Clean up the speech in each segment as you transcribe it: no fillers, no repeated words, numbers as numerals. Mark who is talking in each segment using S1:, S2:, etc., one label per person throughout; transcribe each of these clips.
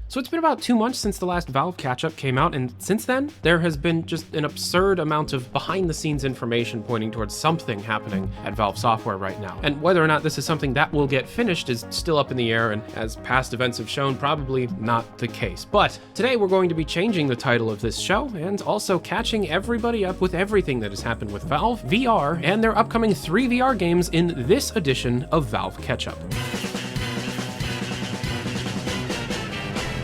S1: So it's been about 2 months since the last Valve Ketchup came out, and since then, there has been just an absurd amount of behind-the-scenes information pointing towards something happening at Valve Software right now. And whether or not this is something that will get finished is still up in the air, and as past events have shown, probably not the case. But today we're going to be changing the title of this show, and also catching everybody up with everything that has happened with Valve VR and their upcoming 3 VR games in this edition of Valve Ketchup.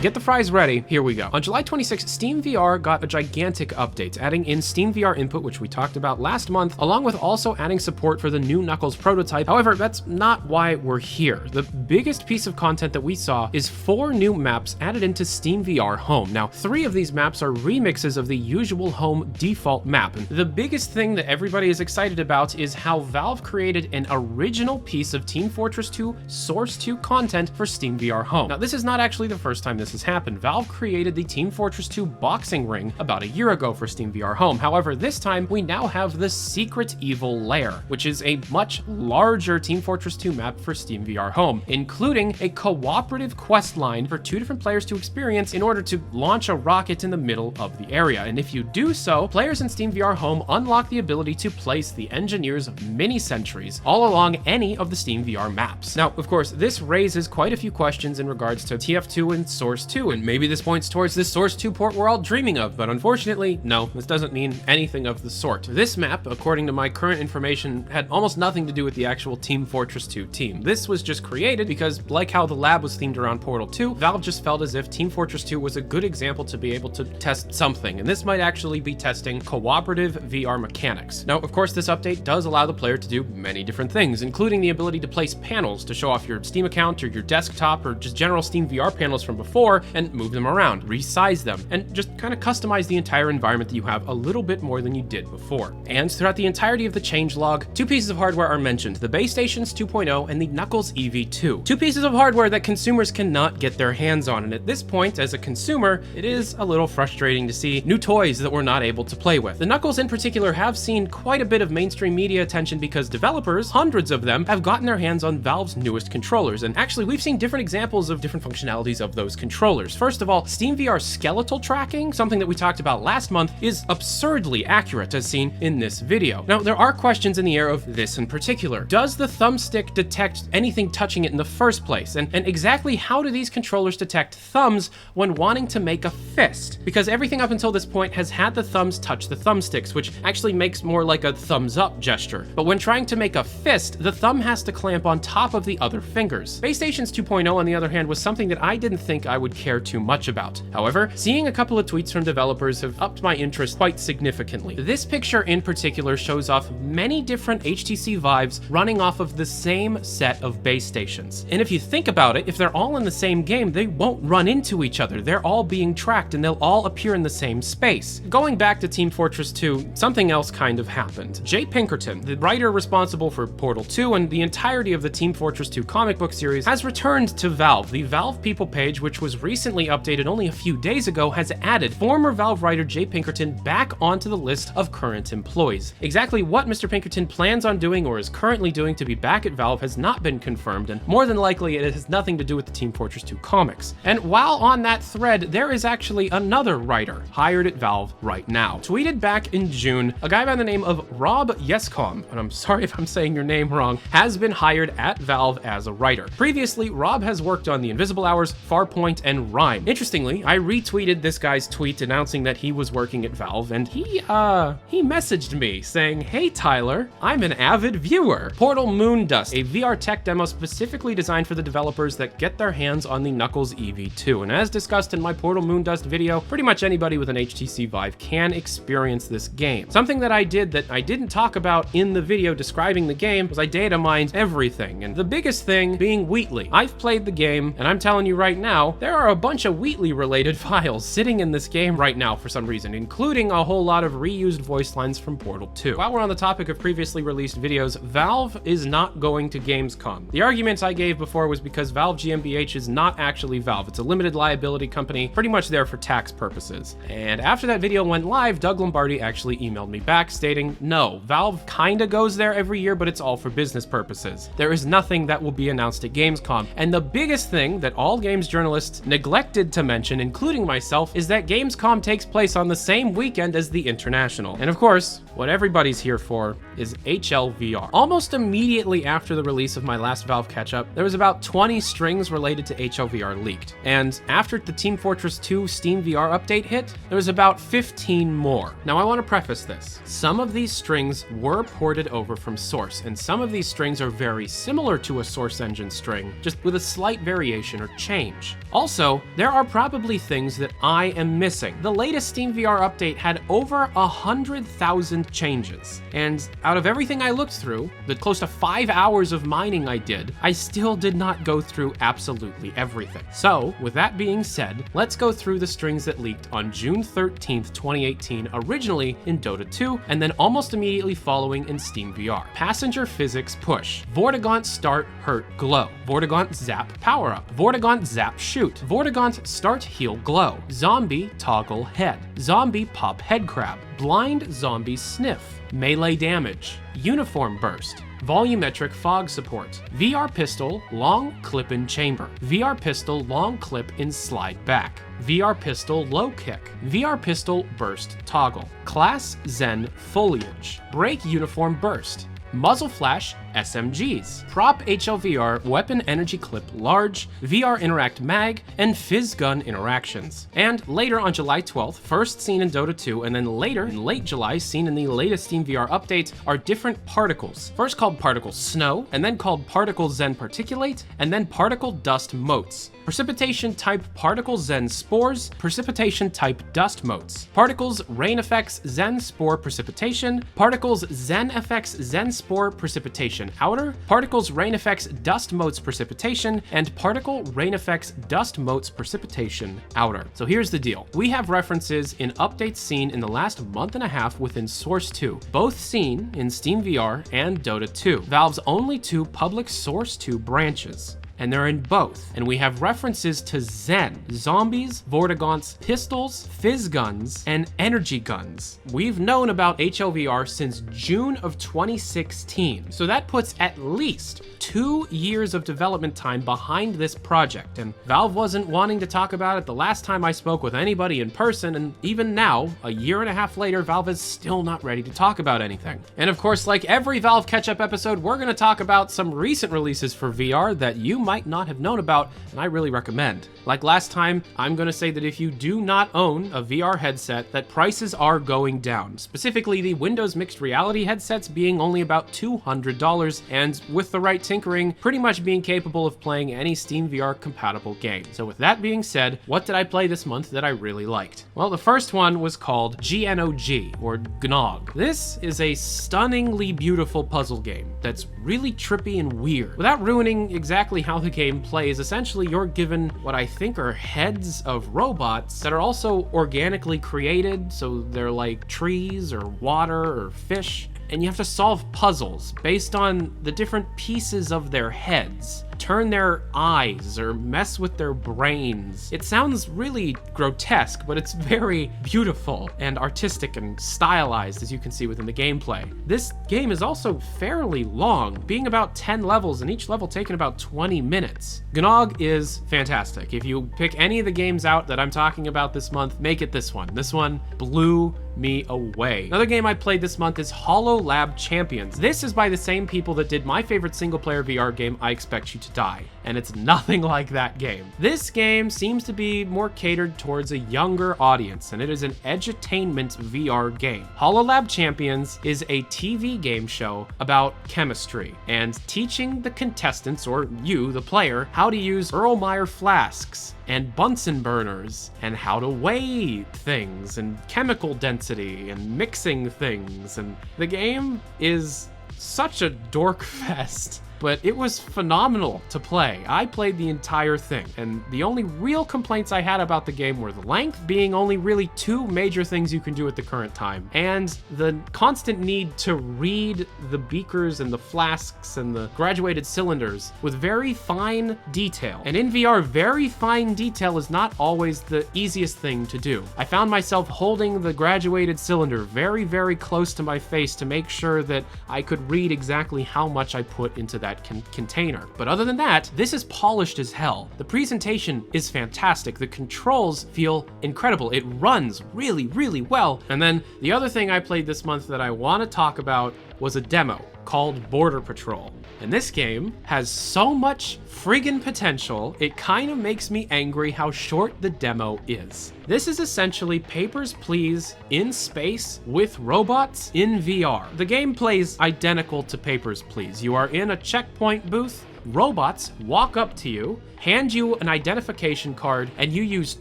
S1: Get the fries ready, here we go. On July 26th, SteamVR got a gigantic update, adding in SteamVR input, which we talked about last month, along with also adding support for the new Knuckles prototype. However, that's not why we're here. The biggest piece of content that we saw is 4 new maps added into SteamVR Home. Now, 3 of these maps are remixes of the usual Home default map. And the biggest thing that everybody is excited about is how Valve created an original piece of Team Fortress 2 Source 2 content for SteamVR Home. Now, this is not actually the first time this has happened. Valve created the Team Fortress 2 boxing ring about a year ago for SteamVR Home. However, this time we now have the Secret Evil Lair, which is a much larger Team Fortress 2 map for SteamVR Home, including a cooperative quest line for 2 different players to experience in order to launch a rocket in the middle of the area. And if you do so, players in SteamVR Home unlock the ability to place the Engineer's mini sentries all along any of the SteamVR maps. Now, of course, this raises quite a few questions in regards to TF2 and Source 2, and maybe this points towards this Source 2 port we're all dreaming of, but unfortunately, no, this doesn't mean anything of the sort. This map, according to my current information, had almost nothing to do with the actual Team Fortress 2 team. This was just created because, like how the lab was themed around Portal 2, Valve just felt as if Team Fortress 2 was a good example to be able to test something, and this might actually be testing cooperative VR mechanics. Now, of course, this update does allow the player to do many different things, including the ability to place panels to show off your Steam account or your desktop or just general SteamVR panels from before, and move them around, resize them, and just kind of customize the entire environment that you have a little bit more than you did before. And throughout the entirety of the changelog, 2 pieces of hardware are mentioned: the Base Stations 2.0 and the Knuckles EV2. 2 pieces of hardware that consumers cannot get their hands on, and at this point, as a consumer, it is a little frustrating to see new toys that we're not able to play with. The Knuckles in particular have seen quite a bit of mainstream media attention because developers, hundreds of them, have gotten their hands on Valve's newest controllers, and actually we've seen different examples of different functionalities of those controllers. First of all, SteamVR skeletal tracking, something that we talked about last month, is absurdly accurate as seen in this video. Now, there are questions in the air of this in particular. Does the thumbstick detect anything touching it in the first place? And exactly how do these controllers detect thumbs when wanting to make a fist? Because everything up until this point has had the thumbs touch the thumbsticks, which actually makes more like a thumbs up gesture. But when trying to make a fist, the thumb has to clamp on top of the other fingers. Base Stations 2.0, on the other hand, was something that I didn't think I would care too much about. However, seeing a couple of tweets from developers have upped my interest quite significantly. This picture in particular shows off many different HTC Vives running off of the same set of base stations. And if you think about it, if they're all in the same game, they won't run into each other. They're all being tracked and they'll all appear in the same space. Going back to Team Fortress 2, something else kind of happened. Jay Pinkerton, the writer responsible for Portal 2 and the entirety of the Team Fortress 2 comic book series, has returned to Valve. The Valve People page, which was recently updated only a few days ago, has added former Valve writer Jay Pinkerton back onto the list of current employees. Exactly what Mr. Pinkerton plans on doing or is currently doing to be back at Valve has not been confirmed, and more than likely it has nothing to do with the Team Fortress 2 comics. And while on that thread, there is actually another writer hired at Valve right now. Tweeted back in June, a guy by the name of Rob Yescom, and I'm sorry if I'm saying your name wrong, has been hired at Valve as a writer. Previously, Rob has worked on The Invisible Hours, Farpoint, and Rime. Interestingly, I retweeted this guy's tweet announcing that he was working at Valve, and he messaged me saying, "Hey Tyler, I'm an avid viewer. Portal Moondust, a VR tech demo specifically designed for the developers that get their hands on the Knuckles EV2. And as discussed in my Portal Moondust video, pretty much anybody with an HTC Vive can experience this game. Something that I did that I didn't talk about in the video describing the game was I data mined everything, and the biggest thing being Wheatley. I've played the game, and I'm telling you right now, there are a bunch of Wheatley related files sitting in this game right now for some reason, including a whole lot of reused voice lines from Portal 2. While we're on the topic of previously released videos, Valve is not going to Gamescom. The arguments I gave before was because Valve GmbH is not actually Valve. It's a limited liability company, pretty much there for tax purposes. And after that video went live, Doug Lombardi actually emailed me back stating, no, Valve kinda goes there every year, but it's all for business purposes. There is nothing that will be announced at Gamescom. And the biggest thing that all games journalists neglected to mention, including myself, is that Gamescom takes place on the same weekend as the International. And of course, what everybody's here for is HLVR. Almost immediately after the release of my last Valve Ketchup, there was about 20 strings related to HLVR leaked. And after the Team Fortress 2 SteamVR update hit, there was about 15 more. Now I want to preface this. Some of these strings were ported over from Source, and some of these strings are very similar to a Source engine string, just with a slight variation or change. Also, there are probably things that I am missing. The latest SteamVR update had over 100,000 changes, and out of everything I looked through, the close to 5 hours of mining I did, I still did not go through absolutely everything. So, with that being said, let's go through the strings that leaked on June 13th, 2018, originally in Dota 2, and then almost immediately following in SteamVR. Passenger Physics Push, Vortigaunt Start Hurt Glow, Vortigaunt Zap Power Up, Vortigaunt Zap Shoot, Vortigaunt Start Heal Glow, Zombie Toggle Head, Zombie Pop Head Crab, Blind Zombie Sniff, Melee Damage, Uniform Burst, Volumetric Fog Support, VR Pistol Long Clip in Chamber, VR Pistol Long Clip in Slide Back, VR Pistol Low Kick, VR Pistol Burst Toggle, Class Zen Foliage, Break Uniform Burst, Muzzle Flash SMGs, Prop HLVR Weapon Energy Clip Large, VR Interact Mag, and Fizz Gun interactions. And later on July 12th, first seen in Dota 2, and then later in late July, seen in the latest SteamVR update, are different particles. First called Particle Snow, and then called Particle Zen Particulate, and then Particle Dust Motes. Precipitation type Particle Zen Spores, Precipitation type Dust Motes. Particles Rain Effects Zen Spore Precipitation, Particles Zen Effects Zen Spore Precipitation Outer, Particles Rain Effects Dust Motes Precipitation, and Particle Rain Effects Dust Motes Precipitation Outer. So here's the deal. We have references in updates seen in the last month and a half within Source 2, both seen in SteamVR and Dota 2, Valve's only two public Source 2 branches. And they're in both. And we have references to Zen, zombies, Vortigaunts, pistols, fizz guns, and energy guns. We've known about HLVR since June of 2016. So that puts at least 2 years of development time behind this project. And Valve wasn't wanting to talk about it the last time I spoke with anybody in person. And even now, a year and a half later, Valve is still not ready to talk about anything. And of course, like every Valve Ketchup episode, we're going to talk about some recent releases for VR that you might not have known about, and I really recommend. Like last time, I'm going to say that if you do not own a VR headset, that prices are going down. Specifically, the Windows Mixed Reality headsets being only about $200, and with the right tinkering, pretty much being capable of playing any SteamVR compatible game. So with that being said, what did I play this month that I really liked? Well, the first one was called GNOG, or GNOG. This is a stunningly beautiful puzzle game that's really trippy and weird. Without ruining exactly how the game plays, essentially you're given what I think are heads of robots that are also organically created, so they're like trees or water or fish, and you have to solve puzzles based on the different pieces of their heads. Turn their eyes or mess with their brains. It sounds really grotesque, but it's very beautiful and artistic and stylized, as you can see within the gameplay. This game is also fairly long, being about 10 levels and each level taking about 20 minutes. GNOG is fantastic. If you pick any of the games out that I'm talking about this month, make it this one. This one blew me away. Another game I played this month is HoloLab Champions. This is by the same people that did my favorite single-player VR game, I Expect You to Die, and it's nothing like that game. This game seems to be more catered towards a younger audience, and it is an edutainment VR game. HoloLab Champions is a TV game show about chemistry and teaching the contestants, or you, the player, how to use Erlenmeyer flasks and Bunsen burners, and how to weigh things, and chemical density, and mixing things. And the game is such a dork fest, but it was phenomenal to play. I played the entire thing, and the only real complaints I had about the game were the length, being only really 2 major things you can do at the current time, and the constant need to read the beakers and the flasks and the graduated cylinders with very fine detail. And in VR, very fine detail is not always the easiest thing to do. I found myself holding the graduated cylinder very, very close to my face to make sure that I could read exactly how much I put into that that container. But other than that, this is polished as hell. The presentation is fantastic. The controls feel incredible. It runs really, really well. And then the other thing I played this month that I want to talk about was a demo called Border Patrol. And this game has so much friggin' potential, it kind of makes me angry how short the demo is. This is essentially Papers, Please in space with robots in VR. The game plays identical to Papers, Please. You are in a checkpoint booth. Robots walk up to you, hand you an identification card, and you use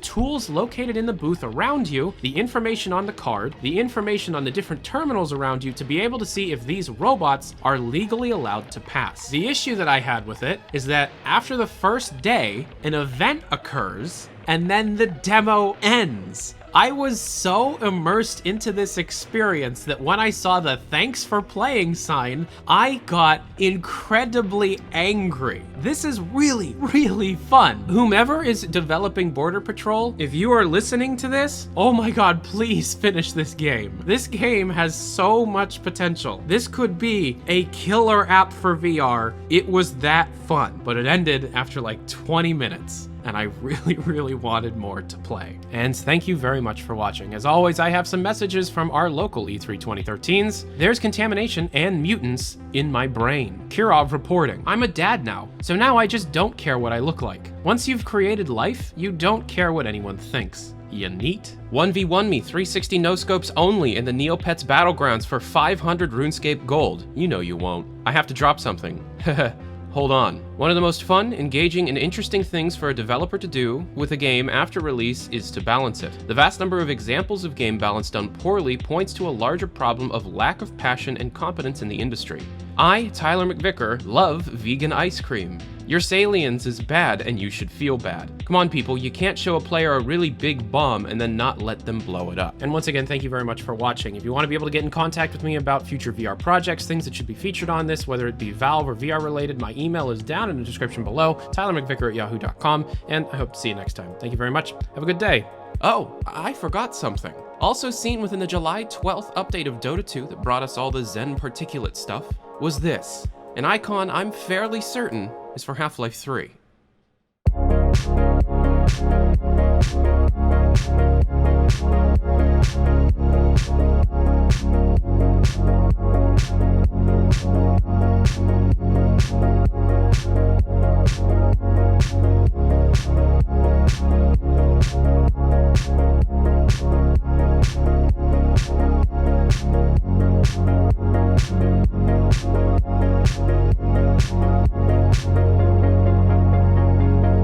S1: tools located in the booth around you, the information on the card, the information on the different terminals around you to be able to see if these robots are legally allowed to pass. The issue that I had with it is that after the first day, an event occurs, and then the demo ends. I was so immersed into this experience that when I saw the thanks for playing sign, I got incredibly angry. This is really, really fun. Whomever is developing Border Patrol, if you are listening to this, oh my God, please finish this game. This game has so much potential. This could be a killer app for VR. It was that fun, but it ended after like 20 minutes. And I really, really wanted more to play. And thank you very much for watching. As always, I have some messages from our local E3 2013s. There's contamination and mutants in my brain. Kirov reporting. I'm a dad now, so now I just don't care what I look like. Once you've created life, you don't care what anyone thinks. You neat? 1v1 me 360 no scopes only in the Neopets Battlegrounds for 500 RuneScape gold. You know you won't. I have to drop something. Hold on. One of the most fun, engaging, and interesting things for a developer to do with a game after release is to balance it. The vast number of examples of game balance done poorly points to a larger problem of lack of passion and competence in the industry. I, Tyler McVicker, love vegan ice cream. Your salience is bad and you should feel bad. Come on people, you can't show a player a really big bomb and then not let them blow it up. And once again, thank you very much for watching. If you want to be able to get in contact with me about future VR projects, things that should be featured on this, whether it be Valve or VR related, my email is down in the description below, tylermcvicker@yahoo.com, and I hope to see you next time. Thank you very much. Have a good day. Oh, I forgot something. Also seen within the July 12th update of Dota 2 that brought us all the Zen particulate stuff was this. An icon I'm fairly certain is for Half-Life 3.